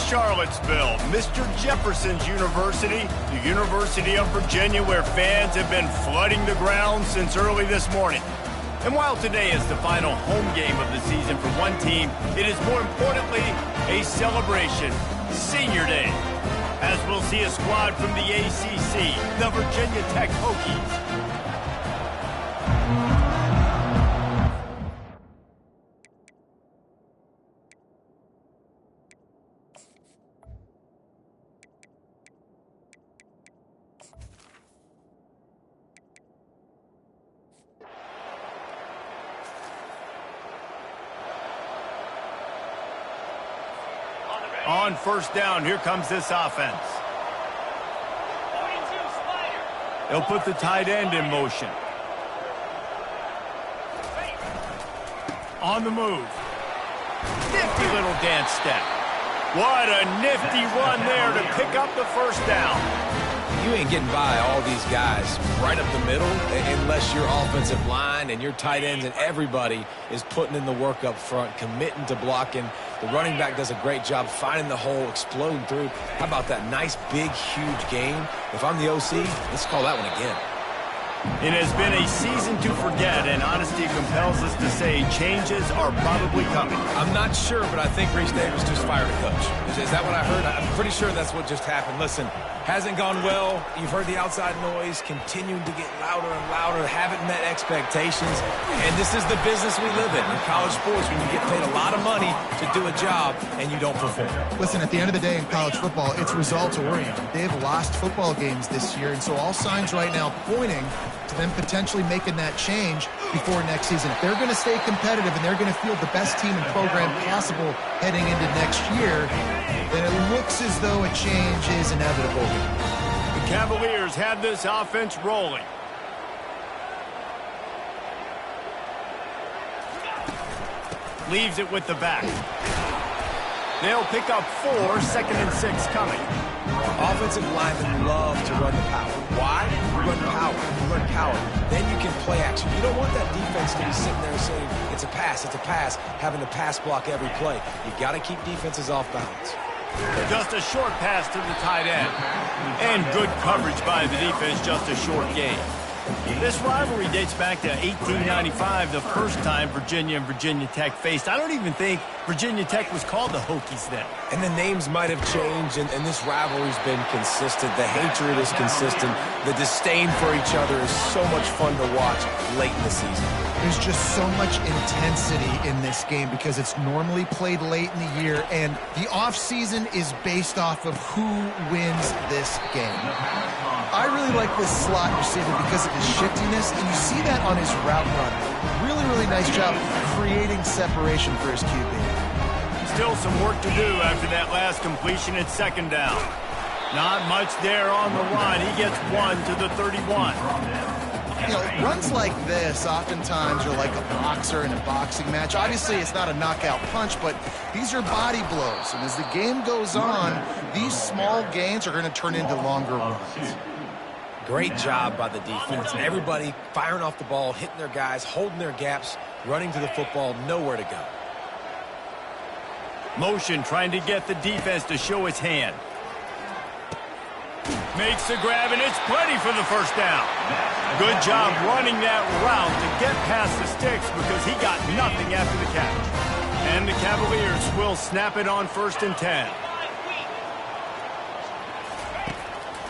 Charlottesville, Mr. Jefferson's University, the University of Virginia, where fans have been flooding the ground since early this morning. And while today is the final home game of the season for one team, it is more importantly a celebration, Senior Day, as we'll see a squad from the ACC, the Virginia Tech Hokies. On first down, here comes this offense. They'll put the tight end in motion. On the move. Nifty little dance step. What a nifty run there to pick up the first down. You ain't getting by all these guys right up the middle unless your offensive line and your tight ends and everybody is putting in the work up front, committing to blocking. The running back does a great job finding the hole, exploding through. How about that nice, big, huge game? If I'm the OC, let's call that one again. It has been a season to forget, and honesty compels us to say changes are probably coming. I'm not sure, but I think Reese Davis just fired a coach. Is that what I heard? I'm pretty sure that's what just happened. Listen, hasn't gone well. You've heard the outside noise, continuing to get louder and louder, haven't met expectations. And this is the business we live in college sports, when you get paid a lot of money to do a job and you don't perform. Listen, at the end of the day in college football, it's results-oriented. They've lost football games this year, and so all signs right now pointing to them potentially making that change before next season. If they're going to stay competitive and they're going to field the best team and program possible heading into next year, then it looks as though a change is inevitable. The Cavaliers have this offense rolling. Leaves it with the back. They'll pick up 4, 2nd and 6 coming. Offensive linemen love to run the power. Why? You run power. You run power. Then you can play action. You don't want that defense to be sitting there saying, it's a pass, having to pass block every play. You got to keep defenses off balance. Just a short pass to the tight end. And good coverage by the defense, just a short gain. This rivalry dates back to 1895, the first time Virginia and Virginia Tech faced. I don't even think Virginia Tech was called the Hokies then. And the names might have changed, and this rivalry's been consistent. The hatred is consistent. The disdain for each other is so much fun to watch late in the season. There's just so much intensity in this game because it's normally played late in the year, and the offseason is based off of who wins this game. I really like this slot receiver because of his shiftiness, and you see that on his route run. Really, really nice job creating separation for his QB. Still some work to do after that last completion at 2nd down. Not much there on the run. He gets 1 to the 31. You know, runs like this oftentimes are like a boxer in a boxing match. Obviously, it's not a knockout punch, but these are body blows. And as the game goes on, these small gains are going to turn into longer runs. Great job by the defense. Everybody firing off the ball, hitting their guys, holding their gaps, running to the football, nowhere to go. Motion trying to get the defense to show its hand. Makes the grab, and it's plenty for the first down. Good job running that route to get past the sticks because he got nothing after the catch. And the Cavaliers will snap it on 1st and 10.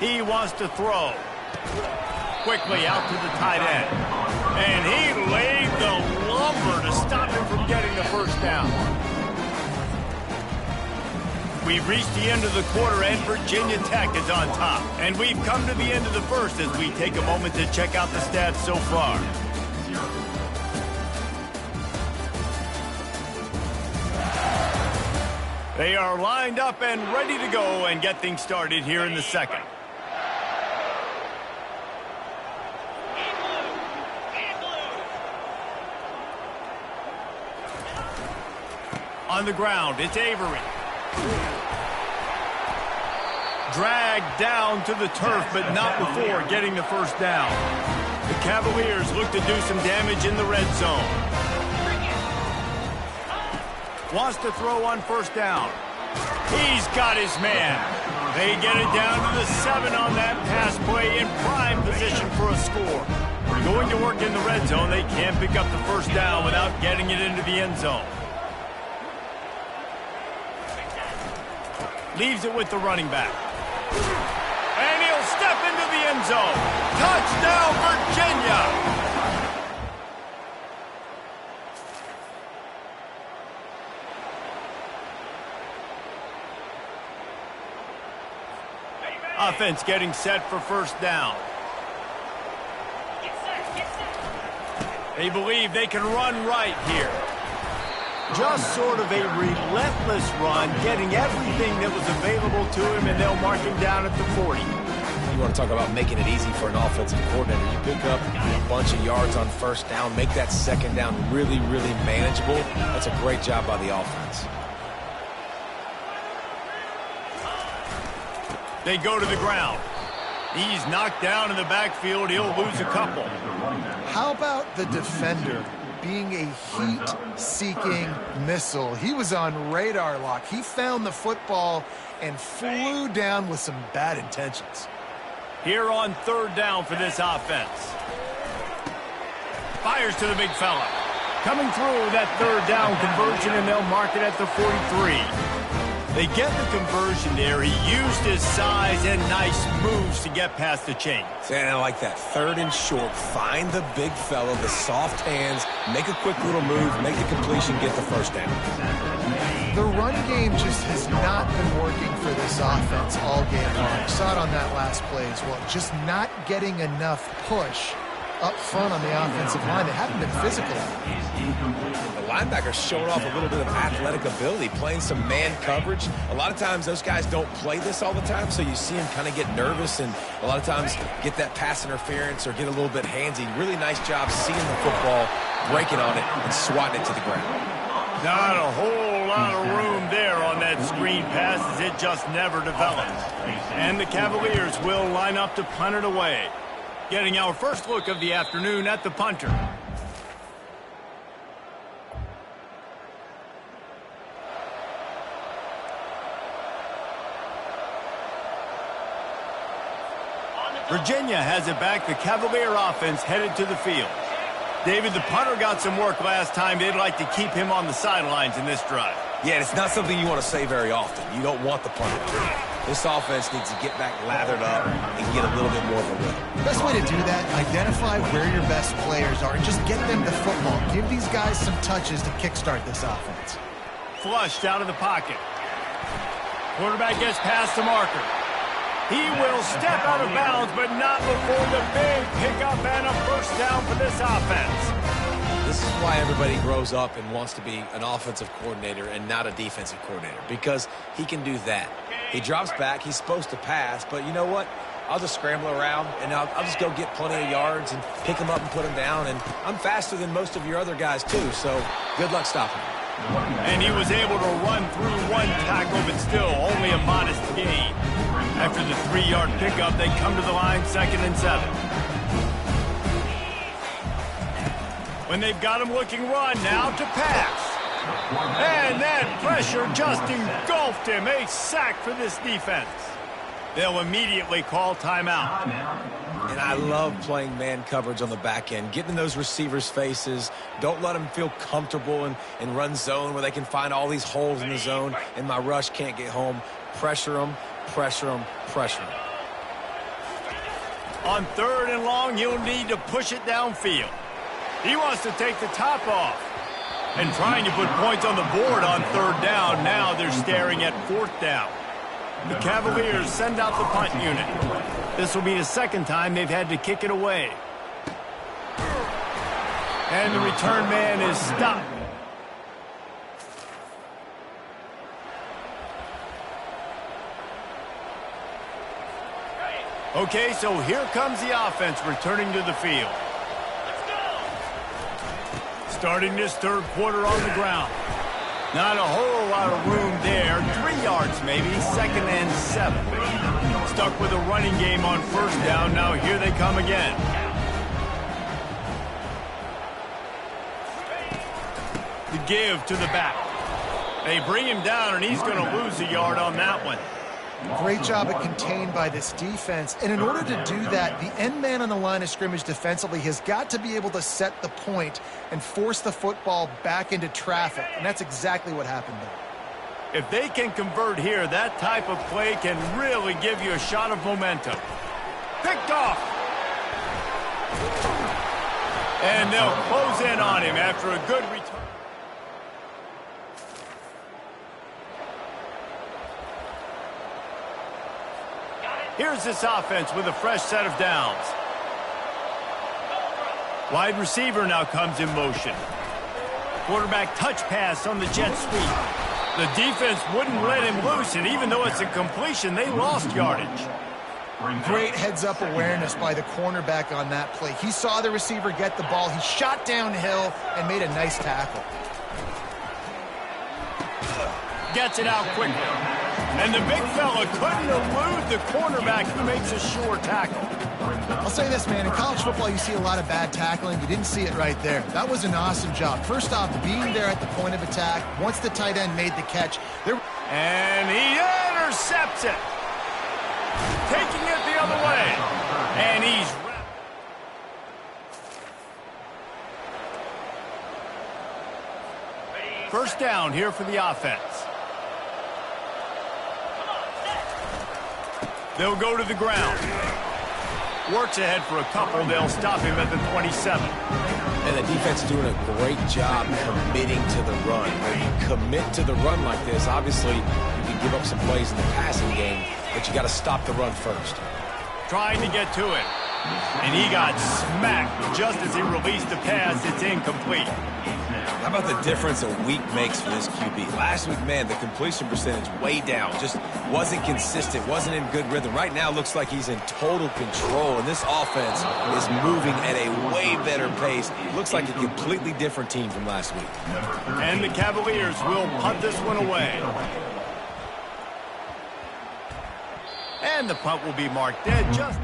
He wants to throw. Quickly out to the tight end. And he laid the lumber to stop him from getting the first down. We've reached the end of the quarter, and Virginia Tech is on top. And we've come to the end of the first as we take a moment to check out the stats so far. They are lined up and ready to go and get things started here in the second. On the ground, it's Avery. Dragged down to the turf, but not before getting the first down. The Cavaliers look to do some damage in the red zone. Wants to throw on 1st down. He's got his man. They get it down to the 7 on that pass play in prime position for a score. Going to work in the red zone, they can't pick up the first down without getting it into the end zone. Leaves it with the running back. And he'll step into the end zone. Touchdown, Virginia! Offense getting set for first down. They believe they can run right here. Just sort of a relentless run, getting everything that was available to him, and they'll mark him down at the 40. You want to talk about making it easy for an offensive coordinator. You pick up a bunch of yards on first down, make that second down really, really manageable. That's a great job by the offense. They go to the ground. He's knocked down in the backfield. He'll lose a couple. How about the defender being a heat-seeking missile? He was on radar lock. He found the football and flew down with some bad intentions. Here on third down for this offense. Fires to the big fella. Coming through that third down conversion, and they'll mark it at the 43. They get the conversion there. He used his size and nice moves to get past the chains. And I like that. Third and short. Find the big fella, the soft hands, make a quick little move, make the completion, get the first down. The run game just has not been working for this offense all game long. We saw it on that last play as well. Just not getting enough push up front on the offensive line. They haven't been physical. The linebackers showing off a little bit of athletic ability, playing some man coverage. A lot of times those guys don't play this all the time, so you see them kind of get nervous and a lot of times get that pass interference or get a little bit handsy. Really nice job seeing the football, breaking on it, and swatting it to the ground. Not a whole lot of room there on that screen pass as it just never developed. And the Cavaliers will line up to punt it away. Getting our first look of the afternoon at the punter. Virginia has it back. The Cavalier offense headed to the field. David, the punter got some work last time. They'd like to keep him on the sidelines in this drive. Yeah, it's not something you want to say very often. You don't want the punter to do it. This offense needs to get back lathered up and get a little bit more of a rhythm. Best way to do that, identify where your best players are and just get them the football. Give these guys some touches to kickstart this offense. Flushed out of the pocket. Quarterback gets past the marker. He will step out of bounds, but not before the big pickup and a first down for this offense. This is why everybody grows up and wants to be an offensive coordinator and not a defensive coordinator, because he can do that. He drops back. He's supposed to pass, but you know what? I'll just scramble around, and I'll just go get plenty of yards and pick them up and put them down, and I'm faster than most of your other guys, too, so good luck stopping him. And he was able to run through one tackle, but still only a modest gain. After the 3-yard pickup, they come to the line 2nd and 7. When they've got him looking run, now to pass. And that pressure just engulfed him. A sack for this defense. They'll immediately call timeout. And I love playing man coverage on the back end, getting in those receivers' faces. Don't let them feel comfortable and run zone where they can find all these holes in the zone and my rush can't get home. Pressure them, pressure them, pressure them. On 3rd and long, he'll need to push it downfield. He wants to take the top off. And trying to put points on the board on 3rd down. Now they're staring at 4th down. The Cavaliers send out the punt unit. This will be the 2nd time they've had to kick it away. And the return man is stopped. Okay, so here comes the offense returning to the field. Starting this 3rd quarter on the ground. Not a whole lot of room there. 3 yards maybe, 2nd and 7. Stuck with a running game on 1st down. Now here they come again. The give to the back. They bring him down, and he's going to lose a yard on that one. Great job at contained by this defense. And in order to do that, the end man on the line of scrimmage defensively has got to be able to set the point and force the football back into traffic. And that's exactly what happened there. If they can convert here, that type of play can really give you a shot of momentum. Picked off. And they'll close in on him after a good return. Here's this offense with a fresh set of downs. Wide receiver now comes in motion. Quarterback touch pass on the jet sweep. The defense wouldn't let him loose, and even though it's a completion, they lost yardage. Great heads-up awareness by the cornerback on that play. He saw the receiver get the ball. He shot downhill and made a nice tackle. Gets it out quickly. And the big fella couldn't elude the cornerback who makes a sure tackle. I'll say this, man. In college football, you see a lot of bad tackling. You didn't see it right there. That was an awesome job. First off, being there at the point of attack. Once the tight end made the catch. And he intercepts it. Taking it the other way. And he's... First down here for the offense. They'll go to the ground. Works ahead for a couple. They'll stop him at the 27. And the defense doing a great job committing to the run. When you commit to the run like this, obviously you can give up some plays in the passing game, but you got to stop the run first. Trying to get to it. And he got smacked just as he released the pass. It's incomplete. How about the difference a week makes for this QB? Last week, man, the completion percentage way down. Just wasn't consistent, wasn't in good rhythm. Right now, looks like he's in total control, and this offense is moving at a way better pace. Looks like a completely different team from last week. And the Cavaliers will punt this one away. And the punt will be marked dead just...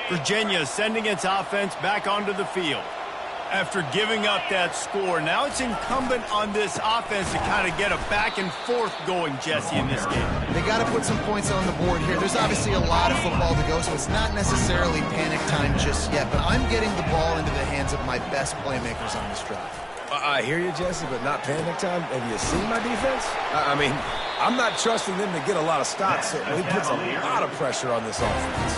Virginia sending its offense back onto the field. After giving up that score, now it's incumbent on this offense to kind of get a back and forth going, Jesse, in this game. They got to put some points on the board here. There's obviously a lot of football to go, so it's not necessarily panic time just yet, but I'm getting the ball into the hands of my best playmakers on this drive. I hear you, Jesse, but not panic time. Have you seen my defense? I mean, I'm not trusting them to get a lot of stops, so it puts a lot of pressure on this offense.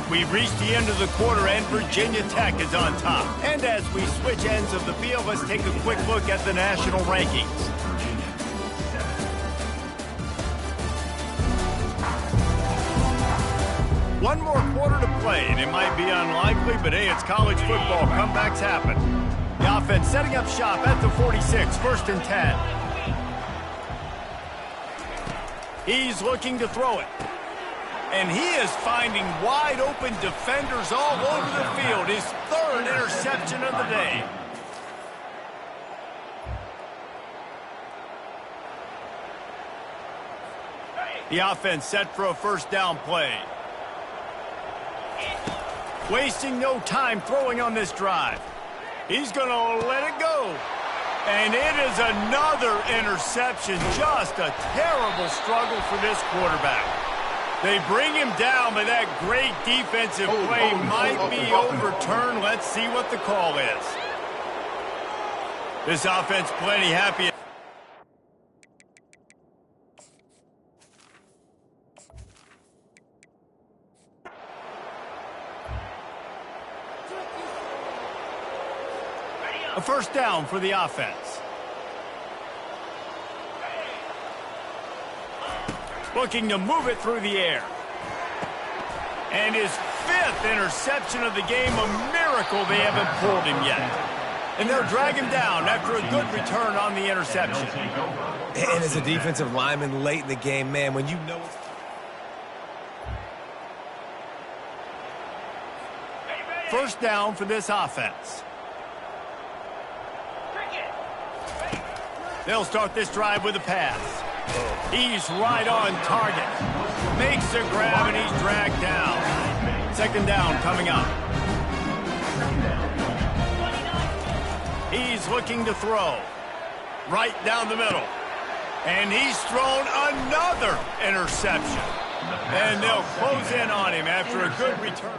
We've reached the end of the quarter, and Virginia Tech is on top. And as we switch ends of the field, let's take a quick look at the national rankings. One more quarter to play, and it might be unlikely, but hey, it's college football. Comebacks happen. The offense setting up shop at the 46, 1st and 10. He's looking to throw it. And he is finding wide open defenders all over the field. His 3rd interception of the day. The offense set for a first down play. Wasting no time throwing on this drive. He's going to let it go. And it is another interception. Just a terrible struggle for this quarterback. They bring him down, but that great defensive play might be overturned. Let's see what the call is. This offense plenty happy. A first down for the offense. Looking to move it through the air. And his 5th interception of the game, a miracle they haven't pulled him yet. And they'll drag him down after a good return on the interception. And as a defensive lineman late in the game, man, when you know it's... First down for this offense. They'll start this drive with a pass. He's right on target. Makes the grab, and he's dragged down. Second down coming up. He's looking to throw. Right down the middle. And he's thrown another interception. And they'll close in on him after a good return.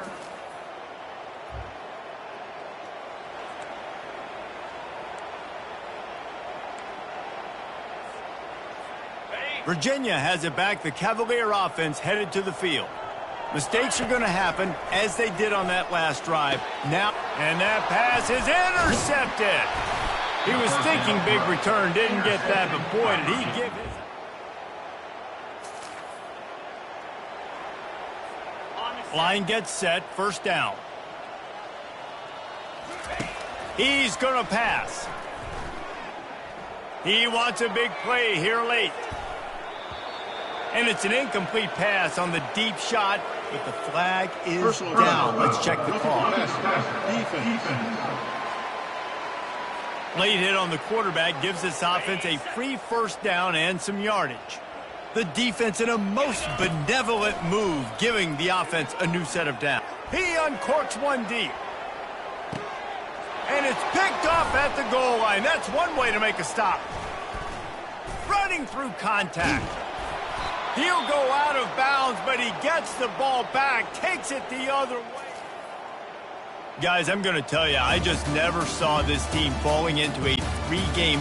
Virginia has it back. The Cavalier offense headed to the field. Mistakes are going to happen, as they did on that last drive. Now, and that pass is intercepted. He was thinking big return, didn't get that, but boy, did he give his... Line gets set, first down. He's going to pass. He wants a big play here late. And it's an incomplete pass on the deep shot, but the flag is down. Let's check the call. Late hit on the quarterback gives this offense a free first down and some yardage. The defense in a most benevolent move, giving the offense a new set of downs. He uncorks one deep. And it's picked off at the goal line. That's one way to make a stop. Running through contact. He'll go out of bounds, but he gets the ball back, takes it the other way. Guys, I'm going to tell you, I just never saw this team falling into a 3-game